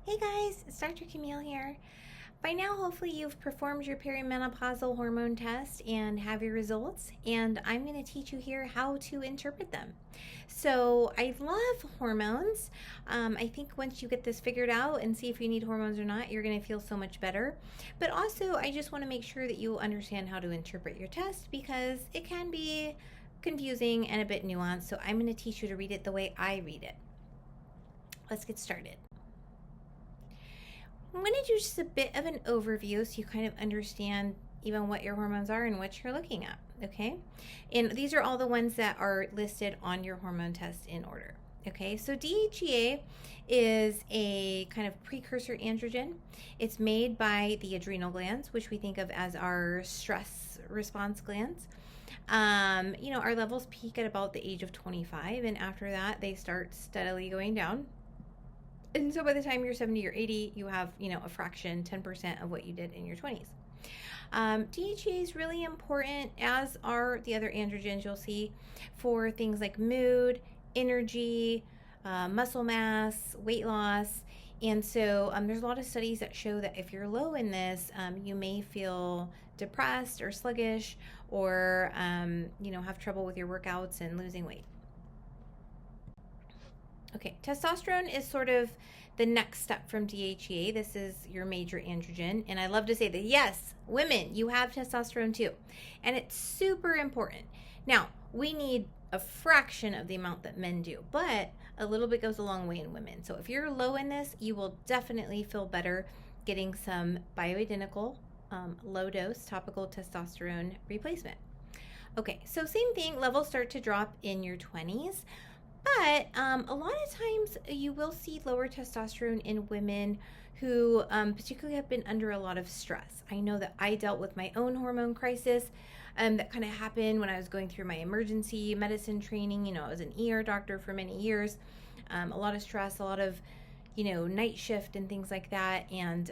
Hey guys, it's Dr. Camille here. By now, hopefully you've performed your perimenopausal hormone test and have your results, and I'm going to teach you here how to interpret them. So I love hormones. I think once you get this figured out and see if you need hormones or not, you're going to feel so much better. But also, I just want to make sure that you understand how to interpret your test because it can be confusing and a bit nuanced. So I'm going to teach you to read it the way I read it. Let's get started. I'm going to do just a bit of an overview so you kind of understand even what your hormones are and what you're looking at, okay? And these are all the ones that are listed on your hormone test in order, okay? So DHEA is a kind of precursor androgen. It's made by the adrenal glands, which we think of as our stress response glands. Our levels peak at about the age of 25, and after that, they start steadily going down. And so by the time you're 70 or 80, you have, a fraction, 10% of what you did in your 20s. DHEA is really important, as are the other androgens you'll see, for things like mood, energy, muscle mass, weight loss. And so there's a lot of studies that show that if you're low in this, you may feel depressed or sluggish or, have trouble with your workouts and losing weight. Okay, testosterone is sort of the next step from DHEA. This is your major androgen. And I love to say that, yes, women, you have testosterone too. And it's super important. Now, we need a fraction of the amount that men do, but a little bit goes a long way in women. So if you're low in this, you will definitely feel better getting some bioidentical low dose topical testosterone replacement. Okay, so same thing, levels start to drop in your 20s. But a lot of times you will see lower testosterone in women who particularly have been under a lot of stress. I know that I dealt with my own hormone crisis that kind of happened when I was going through my emergency medicine training. I was an ER doctor for many years. A lot of stress, a lot of, night shift and things like that. And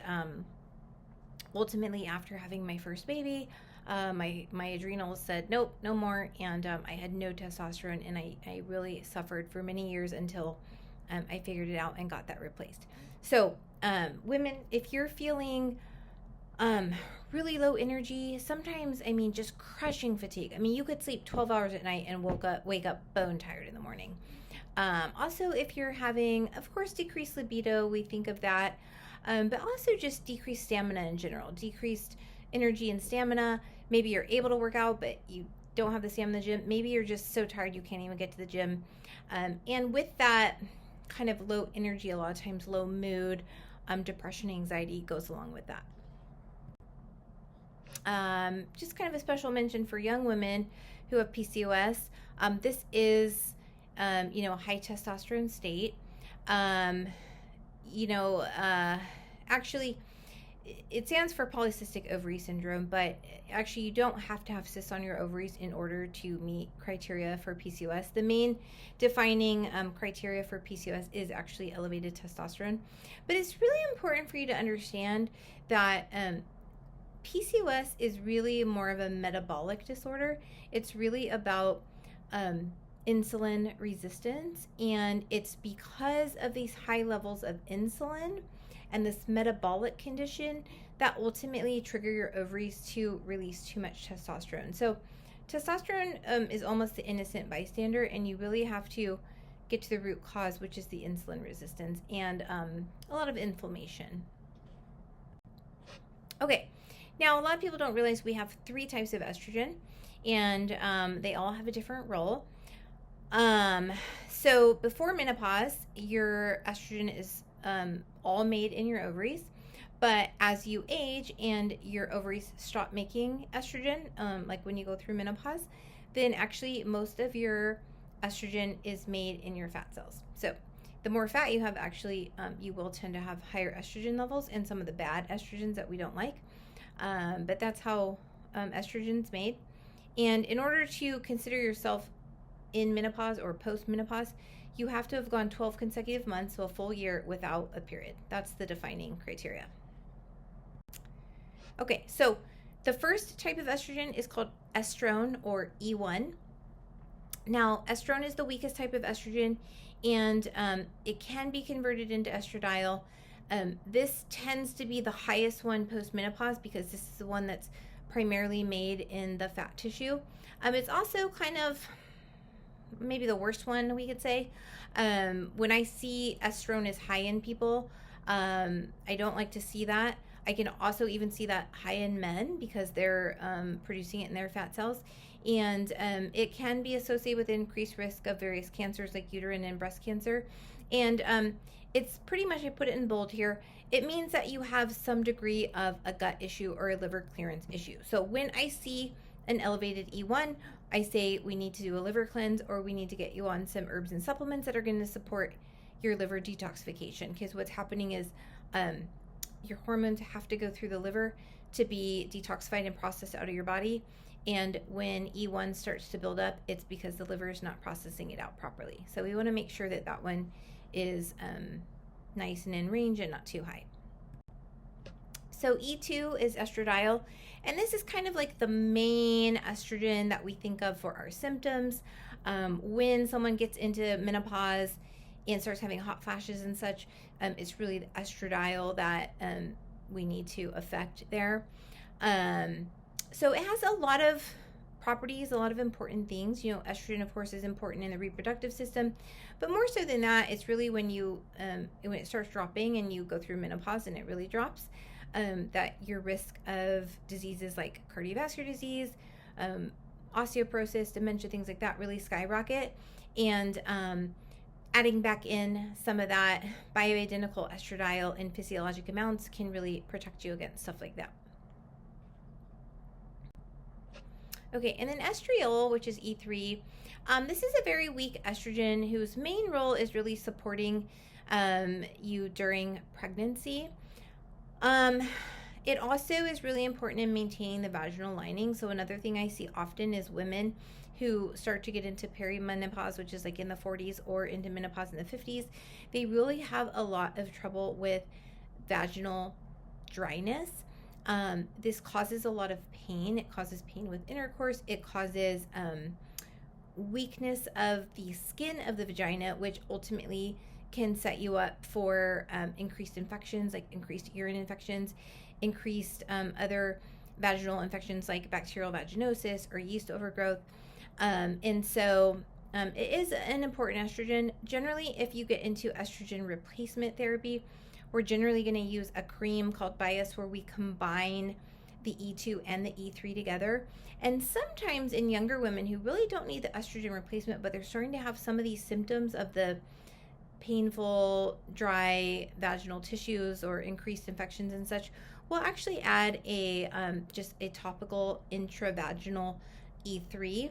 ultimately, after having my first baby, my adrenals said, nope, no more. And I had no testosterone, and I really suffered for many years until I figured it out and got that replaced. So women, if you're feeling really low energy, sometimes, just crushing fatigue. You could sleep 12 hours at night and wake up bone tired in the morning. Also, if you're having, of course, decreased libido, we think of that, but also just decreased stamina in general, decreased energy and stamina. Maybe you're able to work out, but you don't have the stamina in the gym. Maybe you're just so tired you can't even get to the gym. And with that kind of low energy, a lot of times low mood, depression, anxiety goes along with that. Just kind of a special mention for young women who have PCOS. This is, a high testosterone state. Actually, it stands for polycystic ovary syndrome, but actually you don't have to have cysts on your ovaries in order to meet criteria for PCOS. The main defining criteria for PCOS is actually elevated testosterone. But it's really important for you to understand that PCOS is really more of a metabolic disorder. It's really about insulin resistance, and it's because of these high levels of insulin and this metabolic condition that ultimately trigger your ovaries to release too much testosterone. So testosterone is almost the innocent bystander, and you really have to get to the root cause, which is the insulin resistance and a lot of inflammation. Okay, now a lot of people don't realize we have 3 types of estrogen, and they all have a different role. So before menopause, your estrogen is all made in your ovaries, but as you age and your ovaries stop making estrogen, like when you go through menopause, then actually most of your estrogen is made in your fat cells. So the more fat you have, actually, you will tend to have higher estrogen levels and some of the bad estrogens that we don't like. But that's how estrogen's made. And in order to consider yourself in menopause or post-menopause, you have to have gone 12 consecutive months, so a full year, without a period. That's the defining criteria. Okay, so the first type of estrogen is called estrone, or E1. Now, estrone is the weakest type of estrogen, and it can be converted into estradiol. This tends to be the highest one post-menopause because this is the one that's primarily made in the fat tissue. It's also kind of maybe the worst one, we could say. When I see estrone is high in people, I don't like to see that. I can also even see that high in men because they're producing it in their fat cells. And it can be associated with increased risk of various cancers like uterine and breast cancer. And it's pretty much, I put it in bold here, it means that you have some degree of a gut issue or a liver clearance issue. So when I see an elevated E1, I say we need to do a liver cleanse, or we need to get you on some herbs and supplements that are going to support your liver detoxification. Because what's happening is your hormones have to go through the liver to be detoxified and processed out of your body. And when E1 starts to build up, it's because the liver is not processing it out properly. So we want to make sure that that one is nice and in range and not too high. So E2 is estradiol, and this is kind of like the main estrogen that we think of for our symptoms. When someone gets into menopause and starts having hot flashes and such, it's really the estradiol that we need to affect there. So it has a lot of properties, a lot of important things. You know, estrogen, of course, is important in the reproductive system, but more so than that, it's really when you when it starts dropping and you go through menopause and it really drops, that your risk of diseases like cardiovascular disease, osteoporosis, dementia, things like that really skyrocket. And adding back in some of that bioidentical estradiol in physiologic amounts can really protect you against stuff like that. Okay, and then estriol, which is E3, this is a very weak estrogen whose main role is really supporting you during pregnancy. It also is really important in maintaining the vaginal lining. So another thing I see often is women who start to get into perimenopause, which is like in the 40s, or into menopause in the 50s. They really have a lot of trouble with vaginal dryness. This causes a lot of pain. It causes pain with intercourse. It causes weakness of the skin of the vagina, which ultimately can set you up for increased infections, like increased urine infections, increased other vaginal infections like bacterial vaginosis or yeast overgrowth. And so it is an important estrogen. Generally, if you get into estrogen replacement therapy, we're generally going to use a cream called Bias, where we combine the E2 and the E3 together. And sometimes in younger women who really don't need the estrogen replacement, but they're starting to have some of these symptoms of the painful, dry vaginal tissues or increased infections and such, we'll actually add a just a topical intravaginal E3,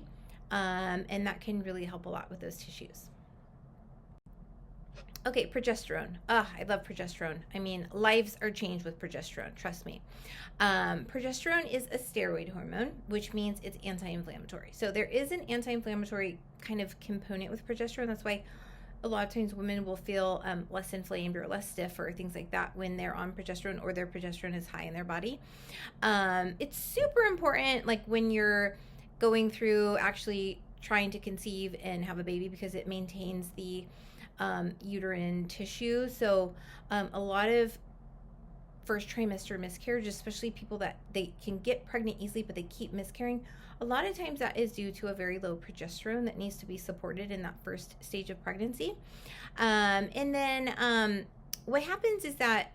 and that can really help a lot with those tissues. Okay, progesterone. I love progesterone. I mean, lives are changed with progesterone, trust me. Progesterone is a steroid hormone, which means it's anti-inflammatory. So there is an anti-inflammatory kind of component with progesterone. That's why a lot of times women will feel less inflamed or less stiff or things like that when they're on progesterone, or their progesterone is high in their body. It's super important, like when you're going through actually trying to conceive and have a baby, because it maintains the uterine tissue. So a lot of first trimester miscarriages, especially people that they can get pregnant easily but they keep miscarrying, a lot of times that is due to a very low progesterone that needs to be supported in that first stage of pregnancy. And then what happens is that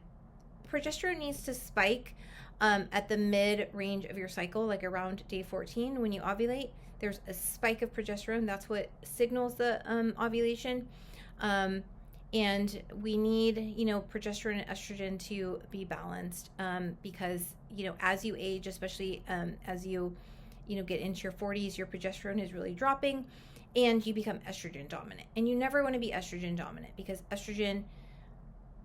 progesterone needs to spike at the mid range of your cycle, like around day 14 when you ovulate. There's a spike of progesterone. That's what signals the ovulation. And we need, progesterone and estrogen to be balanced, because, as you age, especially as you, get into your 40s, your progesterone is really dropping and you become estrogen dominant. And you never want to be estrogen dominant, because estrogen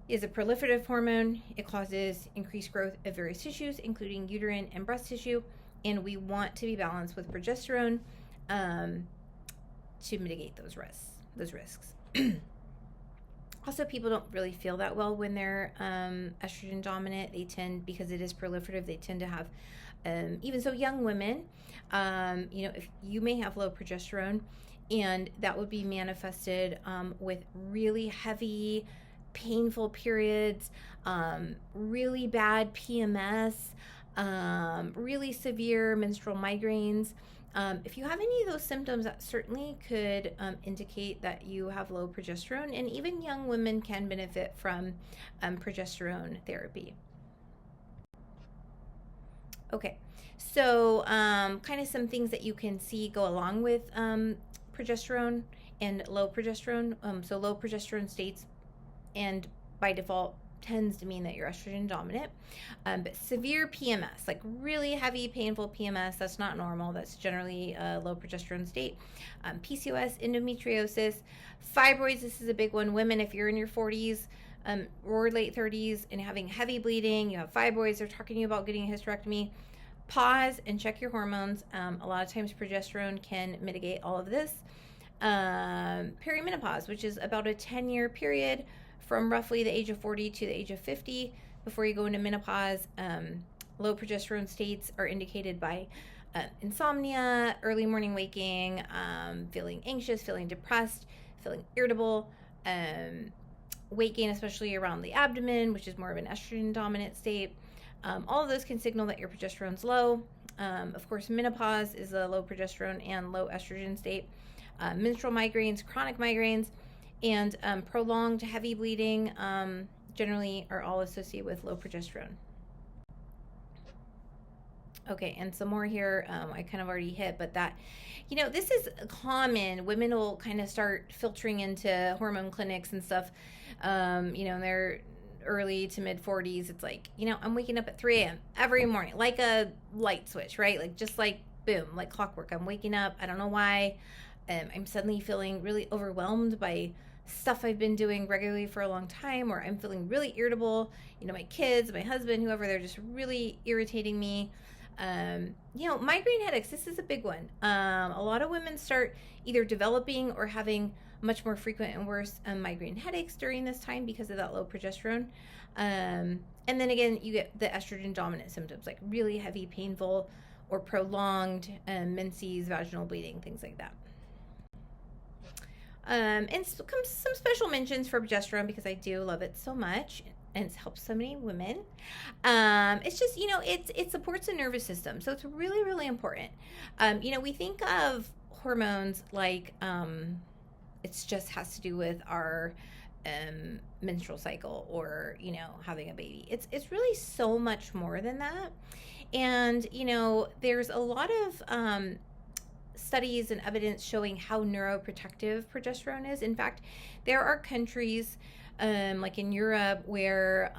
is a proliferative hormone. It causes increased growth of various tissues, including uterine and breast tissue. And we want to be balanced with progesterone to mitigate those risks. Also, people don't really feel that well when they're estrogen dominant. They tend, because it is proliferative, they tend to have, even so young women, if you may have low progesterone, and that would be manifested with really heavy painful periods, really bad PMS, really severe menstrual migraines. If you have any of those symptoms, that certainly could indicate that you have low progesterone, and even young women can benefit from progesterone therapy. Okay, so kind of some things that you can see go along with progesterone and low progesterone. So low progesterone states, and by default, tends to mean that you're estrogen dominant. But severe PMS, like really heavy, painful PMS, that's not normal. That's generally a low progesterone state. PCOS, endometriosis, fibroids, this is a big one. Women, if you're in your 40s or late 30s and having heavy bleeding, you have fibroids, they're talking to you about getting a hysterectomy, pause and check your hormones. A lot of times progesterone can mitigate all of this. Perimenopause, which is about a 10-year period from roughly the age of 40 to the age of 50 before you go into menopause. Low progesterone states are indicated by insomnia, early morning waking, feeling anxious, feeling depressed, feeling irritable, weight gain, especially around the abdomen, which is more of an estrogen dominant state. All of those can signal that your progesterone's low. Of course, menopause is a low progesterone and low estrogen state. Menstrual migraines, chronic migraines, and prolonged heavy bleeding generally are all associated with low progesterone. Okay, and some more here I kind of already hit, but that, this is common. Women will kind of start filtering into hormone clinics and stuff, in their early to mid 40s. It's like, I'm waking up at 3 a.m. every morning, like a light switch, right? Like just like boom, like clockwork. I'm waking up. I don't know why. I'm suddenly feeling really overwhelmed by stuff I've been doing regularly for a long time, or I'm feeling really irritable. My kids, my husband, whoever, they're just really irritating me. Migraine headaches, this is a big one. A lot of women start either developing or having much more frequent and worse migraine headaches during this time because of that low progesterone. And then again, you get the estrogen dominant symptoms, like really heavy, painful, or prolonged menses, vaginal bleeding, things like that. And some special mentions for progesterone, because I do love it so much and it's helped so many women. It's just, it supports the nervous system. So it's really, really important. We think of hormones like it just has to do with our menstrual cycle or, having a baby. It's really so much more than that. And, there's a lot of studies and evidence showing how neuroprotective progesterone is. In fact, there are countries like in Europe where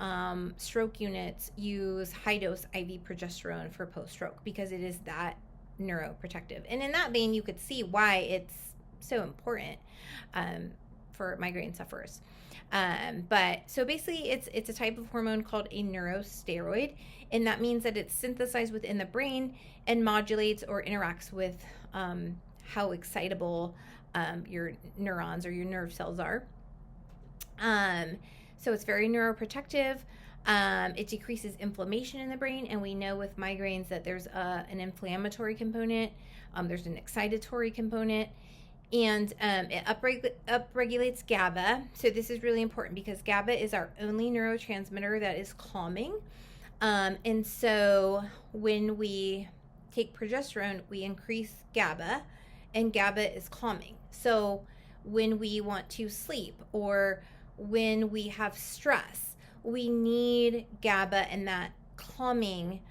stroke units use high dose IV progesterone for post-stroke because it is that neuroprotective. And in that vein, you could see why it's so important for migraine sufferers. But so basically it's a type of hormone called a neurosteroid, and that means that it's synthesized within the brain and modulates or interacts with how excitable your neurons or your nerve cells are. So it's very neuroprotective. It decreases inflammation in the brain, and we know with migraines that there's an inflammatory component, there's an excitatory component, and it upregulates GABA. So this is really important because GABA is our only neurotransmitter that is calming. And so when we take progesterone, we increase GABA, and GABA is calming. So when we want to sleep or when we have stress, we need GABA and that calming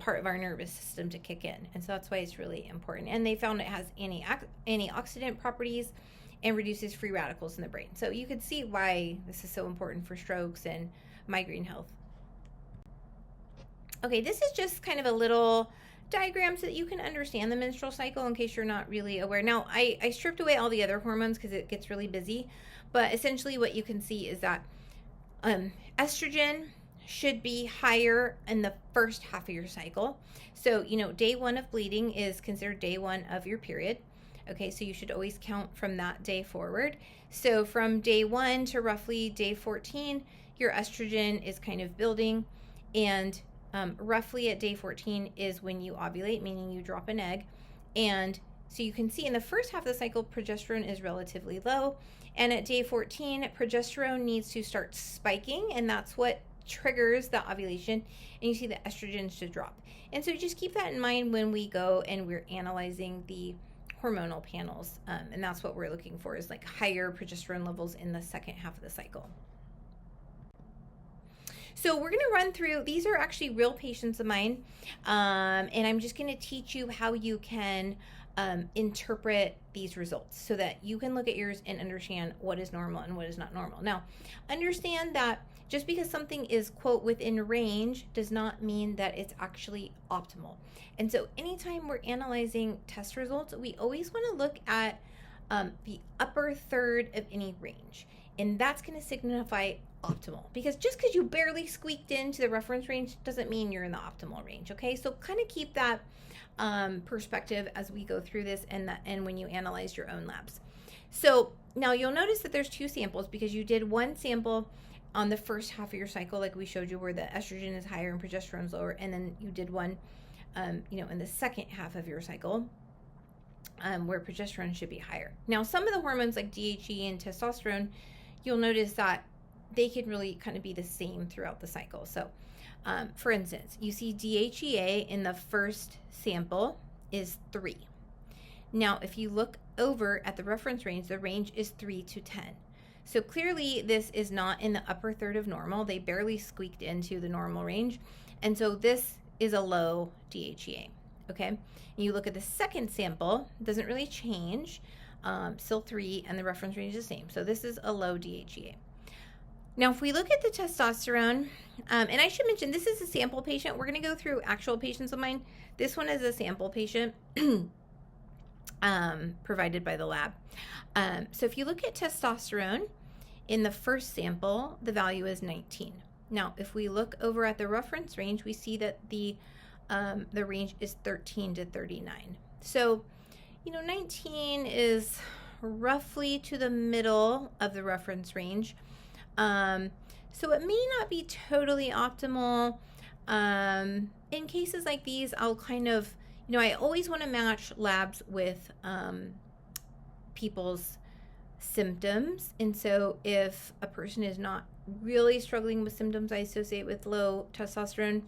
part of our nervous system to kick in. And so that's why it's really important. And they found it has antioxidant properties and reduces free radicals in the brain. So you could see why this is so important for strokes and migraine health. Okay, this is just kind of a little diagram so that you can understand the menstrual cycle in case you're not really aware. Now, I stripped away all the other hormones because it gets really busy, but essentially what you can see is that estrogen should be higher in the first half of your cycle. So, day 1 of bleeding is considered day 1 of your period. Okay, so you should always count from that day forward. So from day 1 to roughly day 14, your estrogen is kind of building, and roughly at day 14 is when you ovulate, meaning you drop an egg, and So you can see in the first half of the cycle, progesterone is relatively low. And at day 14, progesterone needs to start spiking, and that's what triggers the ovulation. And you see the estrogens to drop. And so just keep that in mind when we go and we're analyzing the hormonal panels. And that's what we're looking for, is like higher progesterone levels in the second half of the cycle. So we're going to run through, these are actually real patients of mine. And I'm just going to teach you how you can interpret these results so that you can look at yours and understand what is normal and what is not normal. Now, understand that just because something is, quote, within range does not mean that it's actually optimal. And so anytime we're analyzing test results, we always want to look at the upper third of any range. And that's going to signify optimal, because just because you barely squeaked into the reference range doesn't mean you're in the optimal range. Okay, so kind of keep that perspective as we go through this and when you analyze your own labs. So now you'll notice that there's two samples, because you did one sample on the first half of your cycle, like we showed you, where the estrogen is higher and progesterone is lower, and then you did one in the second half of your cycle where progesterone should be higher. Now, some of the hormones like DHE and testosterone, you'll notice that they can really kind of be the same throughout the cycle. So for instance, you see DHEA in the first sample is 3. Now, if you look over at the reference range, the range is 3 to 10. So clearly this is not in the upper third of normal. They barely squeaked into the normal range. And so this is a low DHEA, okay? And you look at the second sample, it doesn't really change, still 3, and the reference range is the same. So this is a low DHEA. Now, if we look at the testosterone, and I should mention, this is a sample patient. We're going to go through actual patients of mine. This one is a sample patient provided by the lab. So if you look at testosterone, in the first sample, the value is 19. Now, if we look over at the reference range, we see that the range is 13 to 39. So, 19 is roughly to the middle of the reference range. So it may not be totally optimal. In cases like these, I'll kind of, I always want to match labs with people's symptoms. And so if a person is not really struggling with symptoms I associate with low testosterone,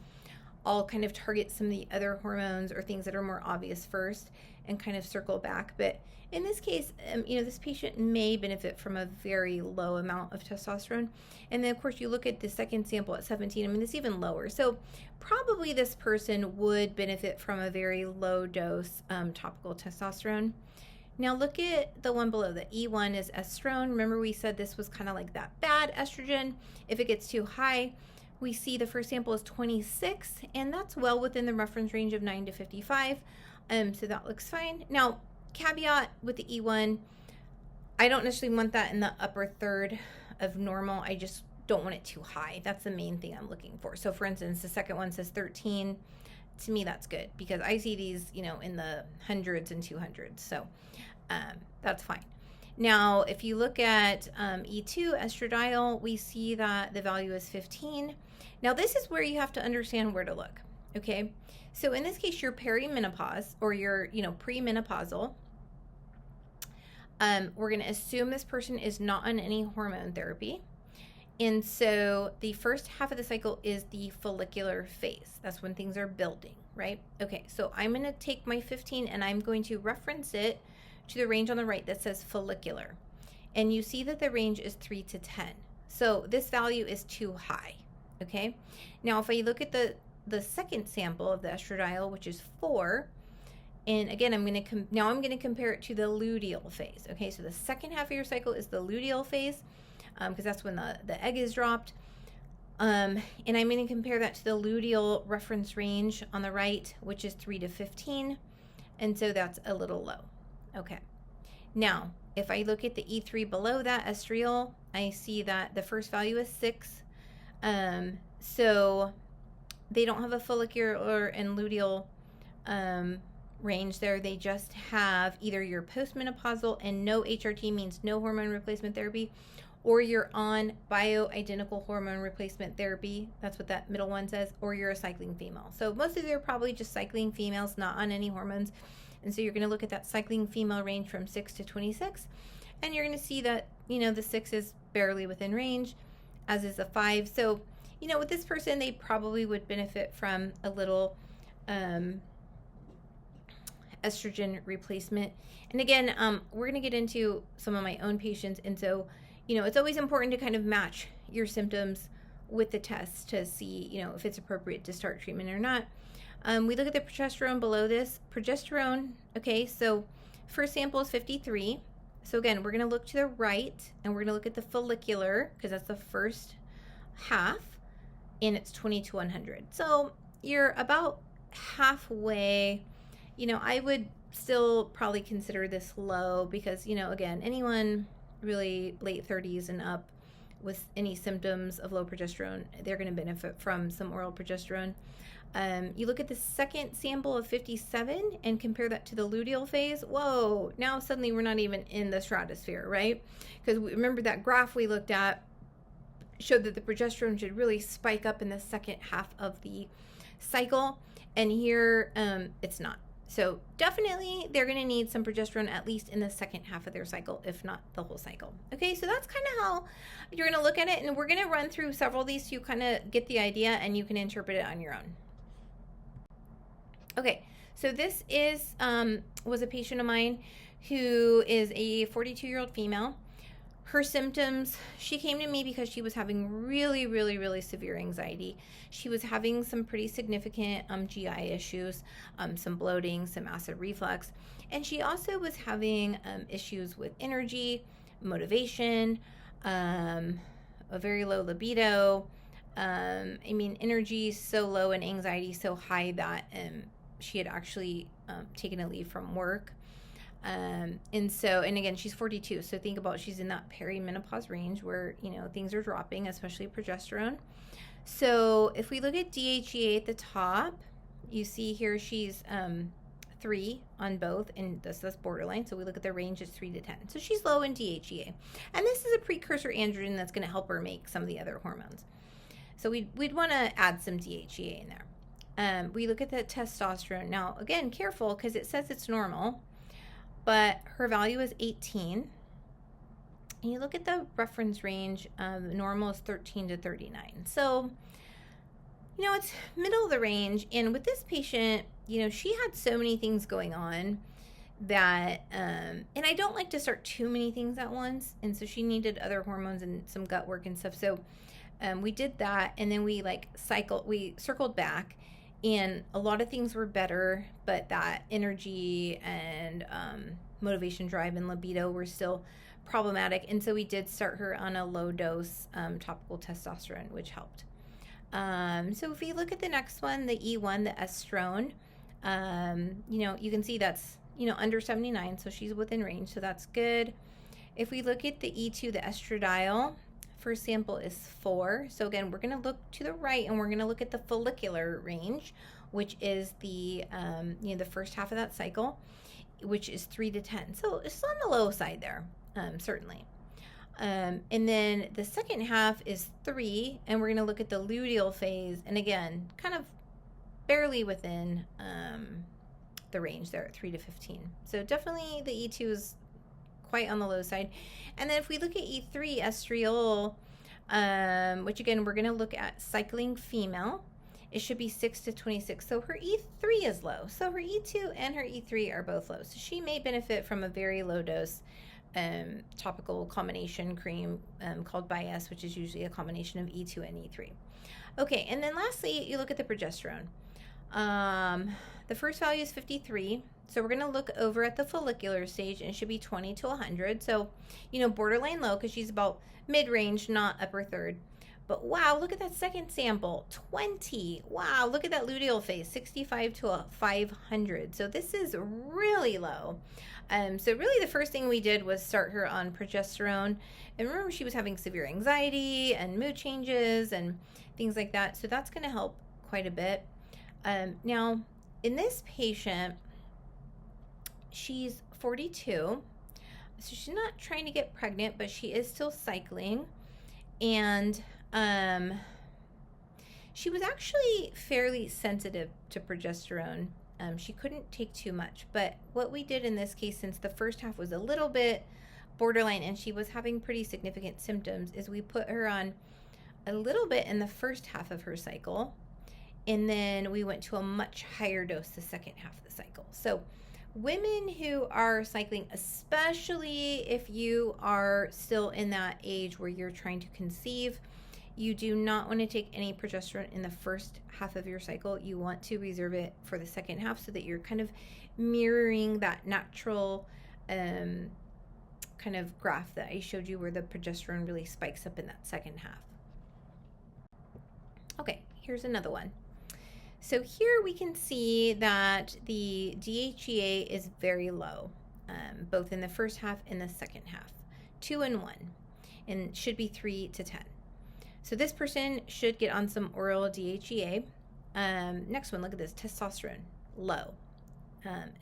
I'll kind of target some of the other hormones or things that are more obvious first and kind of circle back. But in this case, this patient may benefit from a very low amount of testosterone. And then, of course, you look at the second sample at 17. It's even lower. So probably this person would benefit from a very low dose topical testosterone. Now look at the one below. The E1 is estrone. Remember, we said this was kind of like that bad estrogen. If it gets too high, we see the first sample is 26, and that's well within the reference range of 9 to 55. So that looks fine. Now, caveat with the E1, I don't necessarily want that in the upper third of normal. I just don't want it too high. That's the main thing I'm looking for. So for instance, the second one says 13. To me, that's good, because I see these, in the hundreds and 200s. So that's fine. Now, if you look at E2, estradiol, we see that the value is 15. Now, this is where you have to understand where to look, okay? So in this case, you're perimenopause, or you're, premenopausal. We're going to assume this person is not on any hormone therapy. And so the first half of the cycle is the follicular phase. That's when things are building, right? Okay, so I'm going to take my 15 and I'm going to reference it to the range on the right that says follicular. And you see that the range is 3 to 10. So this value is too high, okay? Now, if I look at the second sample of the estradiol, which is 4, and again, I'm going to compare it to the luteal phase, okay? So the second half of your cycle is the luteal phase, because that's when the egg is dropped. And I'm going to compare that to the luteal reference range on the right, which is 3 to 15. And so that's a little low. Okay. Now, if I look at the E3 below that, estriol, I see that the first value is 6. So they don't have a follicular and luteal range there. They just have either your postmenopausal, and no HRT means no hormone replacement therapy, or you're on bioidentical hormone replacement therapy. That's what that middle one says, or you're a cycling female. So most of you are probably just cycling females, not on any hormones. And so you're going to look at that cycling female range from 6 to 26. And you're going to see that, the 6 is barely within range, as is a 5. So, with this person, they probably would benefit from a little estrogen replacement. And again, we're going to get into some of my own patients. And so, it's always important to kind of match your symptoms with the test to see, if it's appropriate to start treatment or not. We look at the progesterone below this. Progesterone, okay, so first sample is 53. So again, we're going to look to the right, and we're going to look at the follicular, because that's the first half, and it's 20 to 100. So you're about halfway. I would still probably consider this low because, again, anyone really late 30s and up with any symptoms of low progesterone, they're going to benefit from some oral progesterone. You look at the second sample of 57 and compare that to the luteal phase. Whoa, now suddenly we're not even in the stratosphere, right? Because remember that graph we looked at showed that the progesterone should really spike up in the second half of the cycle, and here it's not. So definitely they're going to need some progesterone at least in the second half of their cycle, if not the whole cycle. Okay, so that's kind of how you're going to look at it, and we're going to run through several of these so you kind of get the idea and you can interpret it on your own. Okay, so this is was a patient of mine who is a 42-year-old female. Her symptoms, she came to me because she was having really, really, really severe anxiety. She was having some pretty significant GI issues, some bloating, some acid reflux. And she also was having issues with energy, motivation, a very low libido. Energy so low and anxiety so high that she had actually taken a leave from work. And again, she's 42. So think about, she's in that perimenopause range where, things are dropping, especially progesterone. So if we look at DHEA at the top, you see here she's 3 on both, and that's borderline. So we look at the range, it's 3 to 10. So she's low in DHEA. And this is a precursor androgen that's going to help her make some of the other hormones. So we'd want to add some DHEA in there. We look at the testosterone. Now, again, careful because it says it's normal, but her value is 18. And you look at the reference range, normal is 13 to 39. So, it's middle of the range. And with this patient, she had so many things going on that, and I don't like to start too many things at once. And so she needed other hormones and some gut work and stuff. So we did that. And then we circled back. And a lot of things were better, but that energy and motivation, drive, and libido were still problematic. And so we did start her on a low dose topical testosterone, which helped. So if we look at the next one, the E1, the estrone, you can see that's, under 79. So she's within range. So that's good. If we look at the E2, the estradiol, first sample is 4. So again, we're going to look to the right and we're going to look at the follicular range, which is the the first half of that cycle, which is 3 to 10. So it's on the low side there, certainly. And then the second half is 3, and we're going to look at the luteal phase, and again, kind of barely within the range there at 3 to 15. So definitely the E2 is quite on the low side. And then if we look at E3, estriol, which again, we're going to look at cycling female, it should be 6 to 26. So her E3 is low. So her E2 and her E3 are both low. So she may benefit from a very low dose topical combination cream called Bias, which is usually a combination of E2 and E3. Okay, and then lastly, you look at the progesterone. The first value is 53. So we're going to look over at the follicular stage, and it should be 20 to 100. So, borderline low because she's about mid-range, not upper third. But wow, look at that second sample, 20. Wow, look at that luteal phase, 65 to 500. So this is really low. So really the first thing we did was start her on progesterone. And remember, she was having severe anxiety and mood changes and things like that. So that's going to help quite a bit. Now, in this patient, she's 42. So she's not trying to get pregnant, but she is still cycling. And she was actually fairly sensitive to progesterone. She couldn't take too much. But what we did in this case, since the first half was a little bit borderline and she was having pretty significant symptoms, is we put her on a little bit in the first half of her cycle. And then we went to a much higher dose the second half of the cycle. So women who are cycling, especially if you are still in that age where you're trying to conceive, you do not want to take any progesterone in the first half of your cycle. You want to reserve it for the second half so that you're kind of mirroring that natural kind of graph that I showed you where the progesterone really spikes up in that second half. Okay, here's another one. So here we can see that the DHEA is very low, both in the first half and the second half, 2 and 1, and should be 3 to 10. So this person should get on some oral DHEA. Next one, look at this, testosterone, low,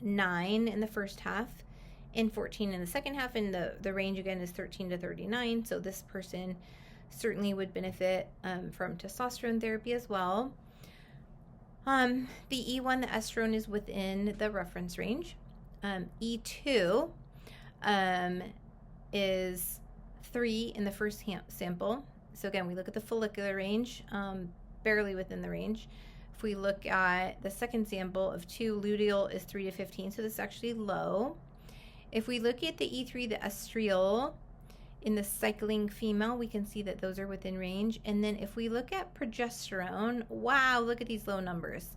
9 in the first half and 14 in the second half, and the range again is 13 to 39. So this person certainly would benefit from testosterone therapy as well. The E1, the estrogen, is within the reference range. E2 is 3 in the first sample. So again, we look at the follicular range, barely within the range. If we look at the second sample of 2, luteal is 3 to 15, so this is actually low. If we look at the E3, the estriol, in the cycling female, we can see that those are within range. And then if we look at progesterone, wow, look at these low numbers.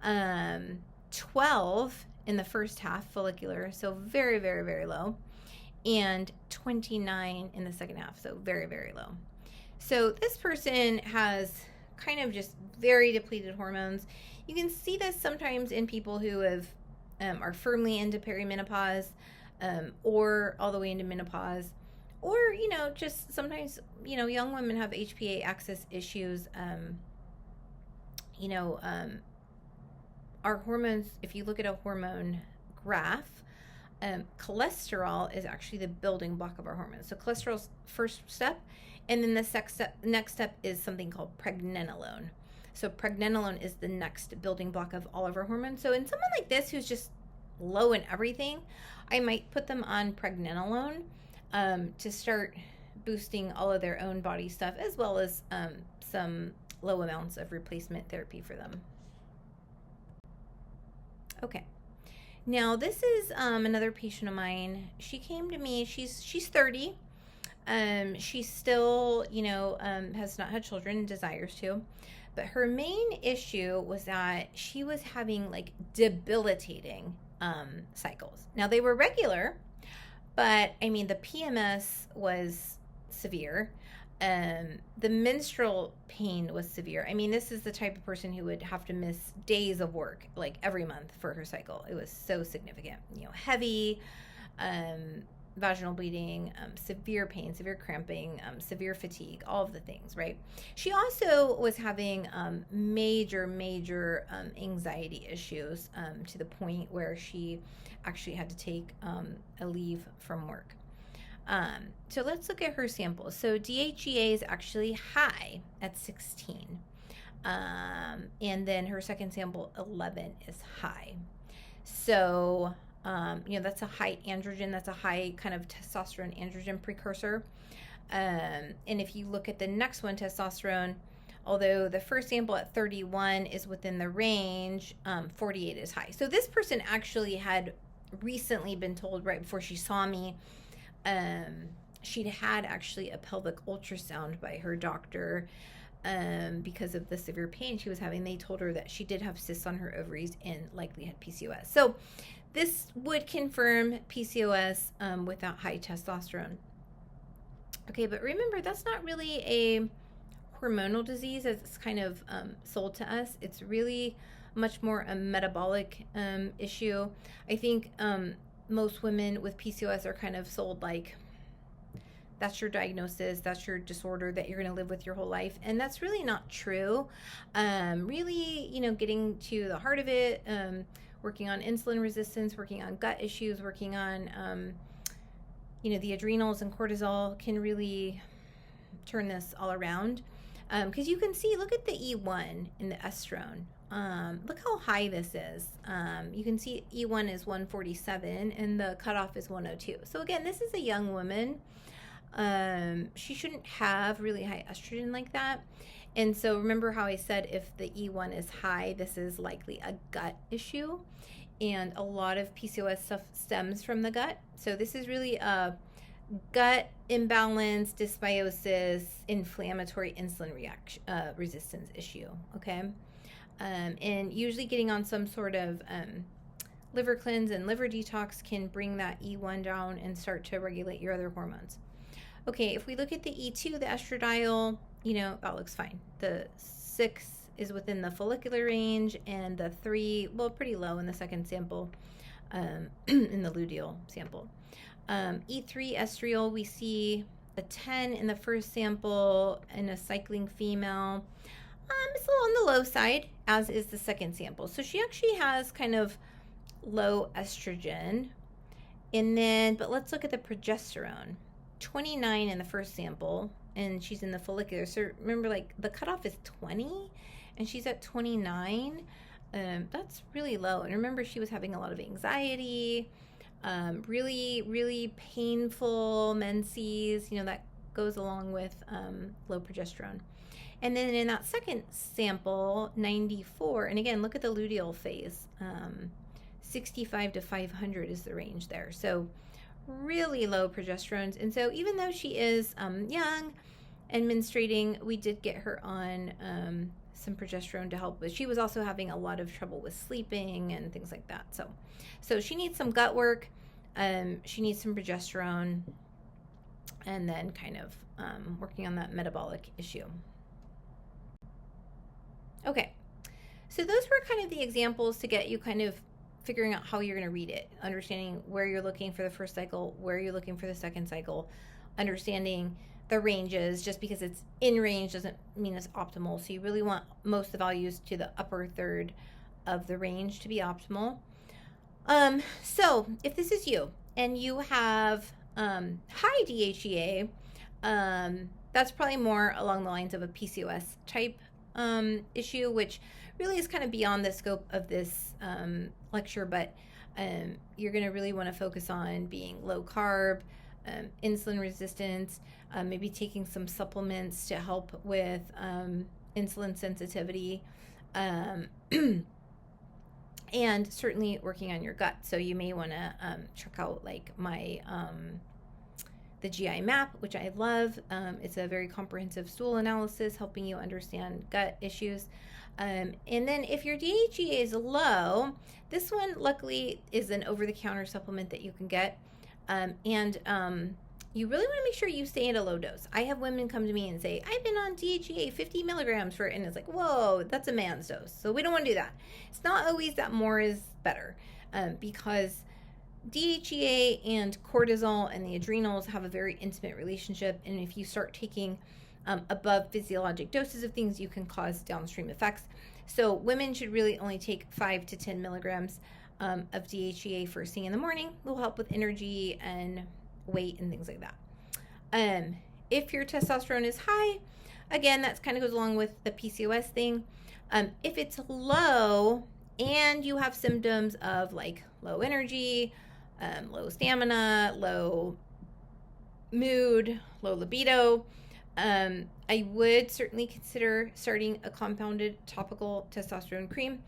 12 in the first half, follicular, so very, very, very low. And 29 in the second half, so very, very low. So this person has kind of just very depleted hormones. You can see this sometimes in people who have are firmly into perimenopause or all the way into menopause. Or, just sometimes, young women have HPA axis issues. Our hormones, if you look at a hormone graph, cholesterol is actually the building block of our hormones. So cholesterol's first step, and then the next step is something called pregnenolone. So pregnenolone is the next building block of all of our hormones. So in someone like this who's just low in everything, I might put them on pregnenolone to start boosting all of their own body stuff, as well as some low amounts of replacement therapy for them. Okay, now this is another patient of mine. She came to me. She's 30. She still, has not had children and desires to, but her main issue was that she was having like debilitating cycles. Now they were regular, but I mean the PMS was severe. The menstrual pain was severe. I mean, this is the type of person who would have to miss days of work, like every month for her cycle. It was so significant, heavy, vaginal bleeding, severe pain, severe cramping, severe fatigue, all of the things, right? She also was having major anxiety issues to the point where she actually had to take a leave from work. So let's look at her sample. So DHEA is actually high at 16. And then her second sample, 11, is high. So, that's a high androgen. That's a high kind of testosterone androgen precursor. And if you look at the next one, testosterone, although the first sample at 31 is within the range, 48 is high. So this person actually had recently been told right before she saw me, she'd had actually a pelvic ultrasound by her doctor because of the severe pain she was having. They told her that she did have cysts on her ovaries and likely had PCOS. So this would confirm PCOS without high testosterone. Okay, but remember, that's not really a hormonal disease as it's kind of sold to us. It's really much more a metabolic issue. I think most women with PCOS are kind of sold like, that's your diagnosis, that's your disorder that you're going to live with your whole life. And that's really not true. Really, getting to the heart of it, working on insulin resistance, working on gut issues, working on, the adrenals and cortisol can really turn this all around. Because you can see, look at the E1 in the estrone. Look how high this is. You can see E1 is 147 and the cutoff is 102. So again, this is a young woman. She shouldn't have really high estrogen like that. And so remember how I said if the E1 is high, this is likely a gut issue. And a lot of PCOS stuff stems from the gut. So this is really a gut imbalance, dysbiosis, inflammatory insulin reaction, resistance issue, okay? And usually getting on some sort of liver cleanse and liver detox can bring that E1 down and start to regulate your other hormones. Okay, if we look at the E2, the estradiol, that looks fine. The 6 is within the follicular range, and the 3, well, pretty low in the second sample, in the luteal sample. E3 estriol, we see a 10 in the first sample in a cycling female. It's a little on the low side, as is the second sample. So she actually has kind of low estrogen. And then, but let's look at the progesterone. 29 in the first sample, and she's in the follicular. So remember, like, the cutoff is 20, and she's at 29. That's really low. And remember, she was having a lot of anxiety, really, really painful menses, that goes along with low progesterone. And then in that second sample, 94, and again, look at the luteal phase, 65 to 500 is the range there. So really low progesterones. And so even though she is young and menstruating, we did get her on some progesterone to help with. She was also having a lot of trouble with sleeping and things like that. So she needs some gut work. She needs some progesterone, and then kind of working on that metabolic issue. Okay, so those were kind of the examples to get you kind of figuring out how you're going to read it, understanding where you're looking for the first cycle, where you're looking for the second cycle, understanding the ranges. Just because it's in range doesn't mean it's optimal. So you really want most of the values to the upper third of the range to be optimal. So if this is you and you have high DHEA, that's probably more along the lines of a PCOS type issue, which really is kind of beyond the scope of this lecture, but you're going to really want to focus on being low carb, insulin resistance, maybe taking some supplements to help with insulin sensitivity, and certainly working on your gut. So you may want to check out like my the GI map, which I love. It's a very comprehensive stool analysis helping you understand gut issues. And then if your DHEA is low, this one luckily is an over-the-counter supplement that you can get. You really want to make sure you stay at a low dose. I have women come to me and say, I've been on DHEA 50 milligrams for it. And it's like, whoa, that's a man's dose. So we don't want to do that. It's not always that more is better, because DHEA and cortisol and the adrenals have a very intimate relationship. And if you start taking above physiologic doses of things, you can cause downstream effects. So women should really only take 5 to 10 milligrams of DHEA first thing in the morning. It will help with energy and weight and things like that. If your testosterone is high, again, that kind of goes along with the PCOS thing. If it's low and you have symptoms of like low energy, low stamina, low mood, low libido, I would certainly consider starting a compounded topical testosterone cream.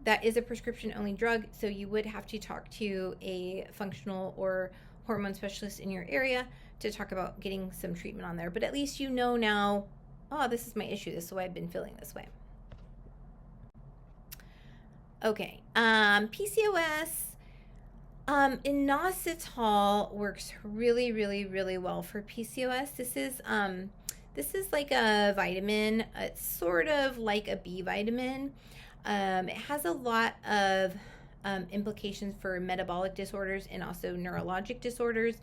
That is a prescription-only drug, so you would have to talk to a functional or hormone specialist in your area to talk about getting some treatment on there. But at least you know now, oh, this is my issue. This is why I've been feeling this way. Okay, PCOS. Inositol works really, really, really well for PCOS. This is like a vitamin. It's sort of like a B vitamin. It has a lot of implications for metabolic disorders and also neurologic disorders.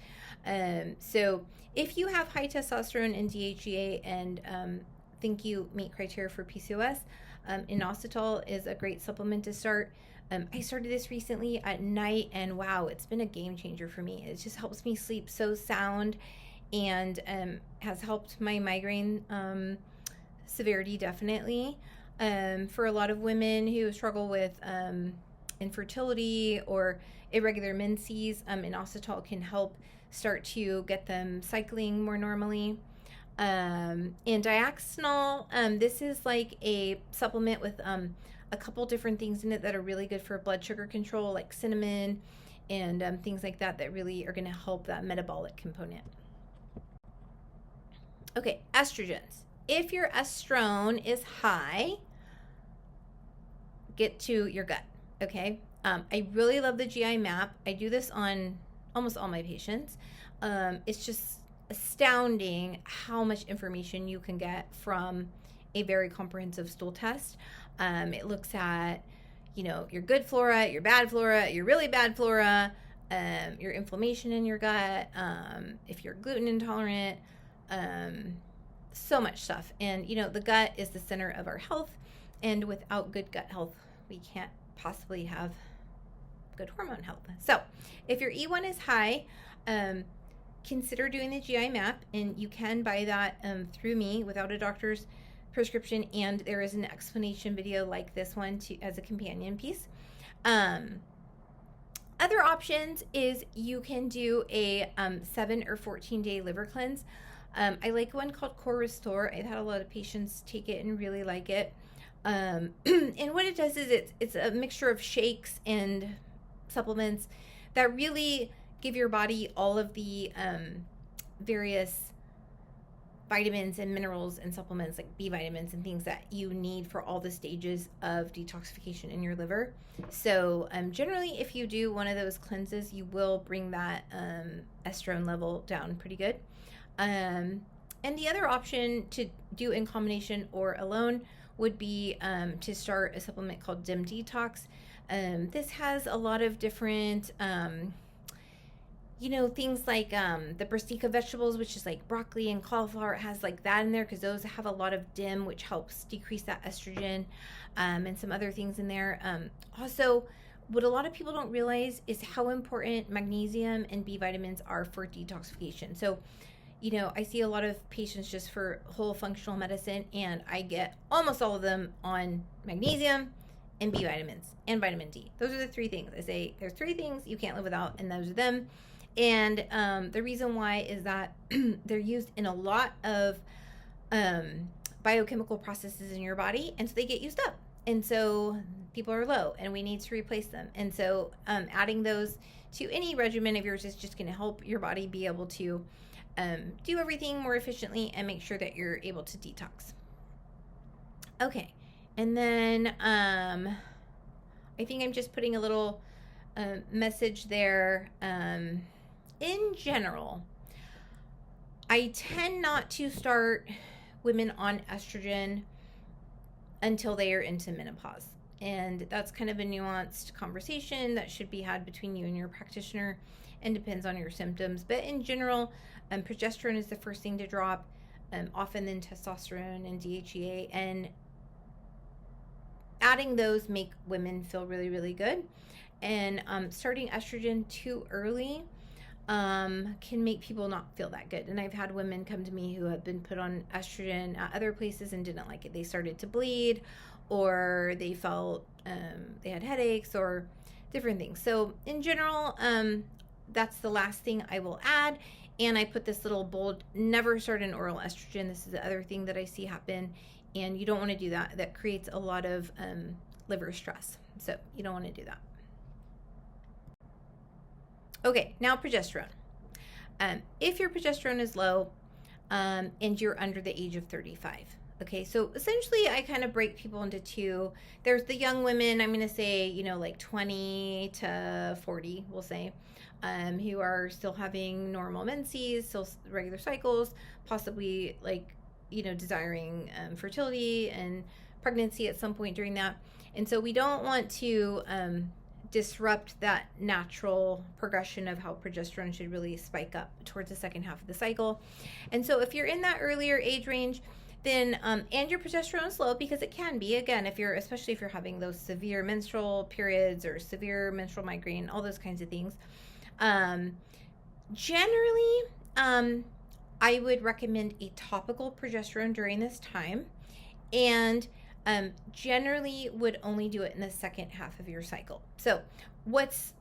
So if you have high testosterone and DHEA and think you meet criteria for PCOS, inositol is a great supplement to start. I started this recently at night, and wow, it's been a game changer for me. It just helps me sleep so sound, and has helped my migraine severity definitely. For a lot of women who struggle with infertility or irregular menses, inositol can help start to get them cycling more normally. And diaxanol, this is like a supplement with a couple different things in it that are really good for blood sugar control, like cinnamon and things like that, that really are going to help that metabolic component. Okay, estrogens. If your estrone is high, get to your gut, okay? I really love the GI map. I do this on almost all my patients. It's just astounding how much information you can get from a very comprehensive stool test. It looks at, your good flora, your bad flora, your really bad flora, your inflammation in your gut, if you're gluten intolerant, so much stuff. And, the gut is the center of our health. And without good gut health, we can't possibly have good hormone health. So if your E1 is high, consider doing the GI map, and you can buy that through me without a doctor's prescription, and there is an explanation video like this one as a companion piece. Other options is you can do a 7 or 14 day liver cleanse. I like one called Core Restore. I've had a lot of patients take it and really like it. And what it does is it's a mixture of shakes and supplements that really give your body all of the various vitamins and minerals and supplements, like B vitamins and things that you need for all the stages of detoxification in your liver. So generally, if you do one of those cleanses, you will bring that estrone level down pretty good. And the other option to do in combination or alone would be to start a supplement called Dim Detox. This has a lot of different things like the brassica vegetables, which is like broccoli and cauliflower. It has like that in there because those have a lot of DIM, which helps decrease that estrogen, and some other things in there. Also, what a lot of people don't realize is how important magnesium and B vitamins are for detoxification. So, I see a lot of patients just for whole functional medicine, and I get almost all of them on magnesium and B vitamins and vitamin D. Those are the three things. I say there's three things you can't live without, and those are them. And the reason why is that they're used in a lot of biochemical processes in your body, and so they get used up. And so people are low, and we need to replace them. And so adding those to any regimen of yours is just going to help your body be able to do everything more efficiently and make sure that you're able to detox. Okay, and then I think I'm just putting a little message there. In general, I tend not to start women on estrogen until they are into menopause. And that's kind of a nuanced conversation that should be had between you and your practitioner, and depends on your symptoms. But in general, progesterone is the first thing to drop, often then testosterone and DHEA. And adding those make women feel really, really good. And starting estrogen too early can make people not feel that good. And I've had women come to me who have been put on estrogen at other places and didn't like it. They started to bleed, or they felt they had headaches or different things. So in general, that's the last thing I will add. And I put this little bold, never start an oral estrogen. This is the other thing that I see happen, and you don't want to do that. That creates a lot of liver stress. So you don't want to do that. Okay, now progesterone. If your progesterone is low and you're under the age of 35. Okay, so essentially I kind of break people into two. There's the young women, I'm going to say, like 20 to 40, we'll say, who are still having normal menses, still regular cycles, possibly desiring fertility and pregnancy at some point during that. And so we don't want to disrupt that natural progression of how progesterone should really spike up towards the second half of the cycle. And so if you're in that earlier age range, then and your progesterone is low, because it can be, again, especially if you're having those severe menstrual periods or severe menstrual migraine, all those kinds of things. Generally, I would recommend a topical progesterone during this time, and generally would only do it in the second half of your cycle. So what's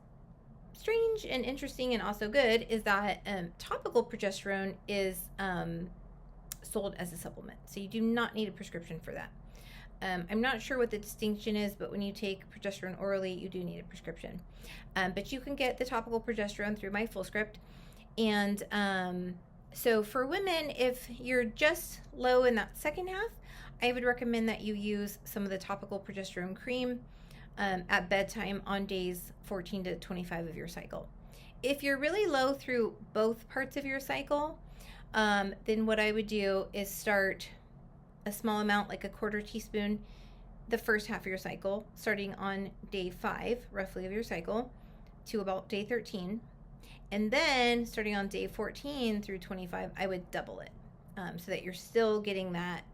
strange and interesting and also good is that topical progesterone is sold as a supplement, so you do not need a prescription for that. I'm not sure what the distinction is, but when you take progesterone orally, you do need a prescription. But you can get the topical progesterone through my full script. And so for women, if you're just low in that second half, I would recommend that you use some of the topical progesterone cream at bedtime on days 14 to 25 of your cycle. If you're really low through both parts of your cycle, then what I would do is start a small amount, like a quarter teaspoon, the first half of your cycle, starting on day 5, roughly, of your cycle, to about day 13. And then starting on day 14 through 25, I would double it, so that you're still getting that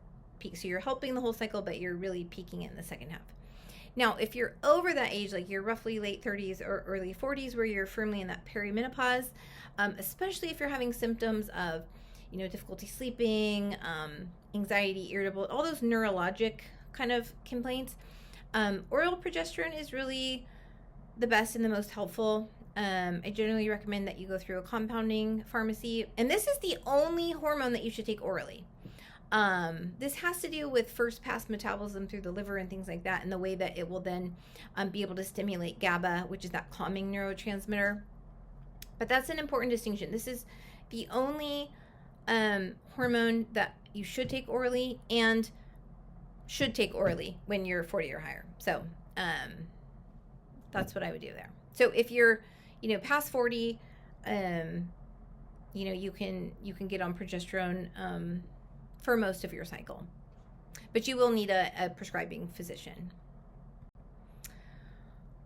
peak. So you're helping the whole cycle, but you're really peaking it in the second half. Now, if you're over that age, like you're roughly late 30s or early 40s, where you're firmly in that perimenopause, especially if you're having symptoms of, difficulty sleeping, anxiety, irritable, all those neurologic kind of complaints, oral progesterone is really the best and the most helpful. I generally recommend that you go through a compounding pharmacy, and this is the only hormone that you should take orally. This has to do with first pass metabolism through the liver and things like that, and the way that it will then be able to stimulate GABA, which is that calming neurotransmitter. But that's an important distinction. This is the only hormone that you should take orally, and should take orally when you're 40 or higher. So that's what I would do there. So if you're past 40, you can get on progesterone for most of your cycle, but you will need a prescribing physician.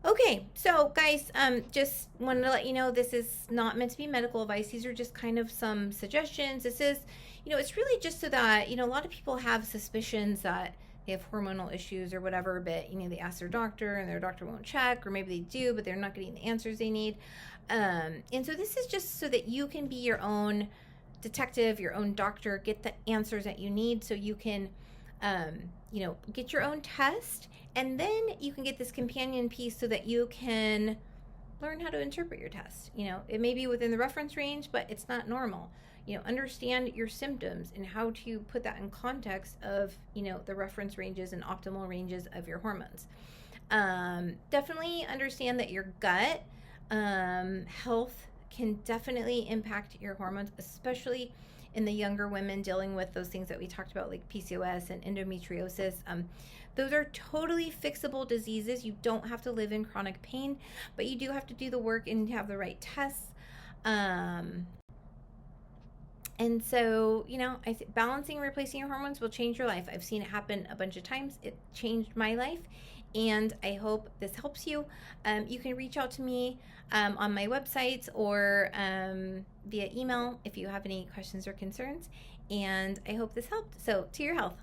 Okay, so guys, just wanted to let you know, this is not meant to be medical advice. These are just kind of some suggestions. This is, it's really just so that, a lot of people have suspicions that they have hormonal issues or whatever, but, they ask their doctor and their doctor won't check, or maybe they do, but they're not getting the answers they need. And so this is just so that you can be your own detective, your own doctor, get the answers that you need, so you can, get your own test, and then you can get this companion piece so that you can learn how to interpret your test. It may be within the reference range, but it's not normal. Understand your symptoms and how to put that in context of, the reference ranges and optimal ranges of your hormones. Definitely understand that your gut health can definitely impact your hormones, especially in the younger women dealing with those things that we talked about, like PCOS and endometriosis. Those are totally fixable diseases. You don't have to live in chronic pain, but you do have to do the work and have the right tests. And so, balancing and replacing your hormones will change your life. I've seen it happen a bunch of times. It changed my life, and I hope this helps you. You can reach out to me on my website or via email if you have any questions or concerns, and I hope this helped. So, to your health.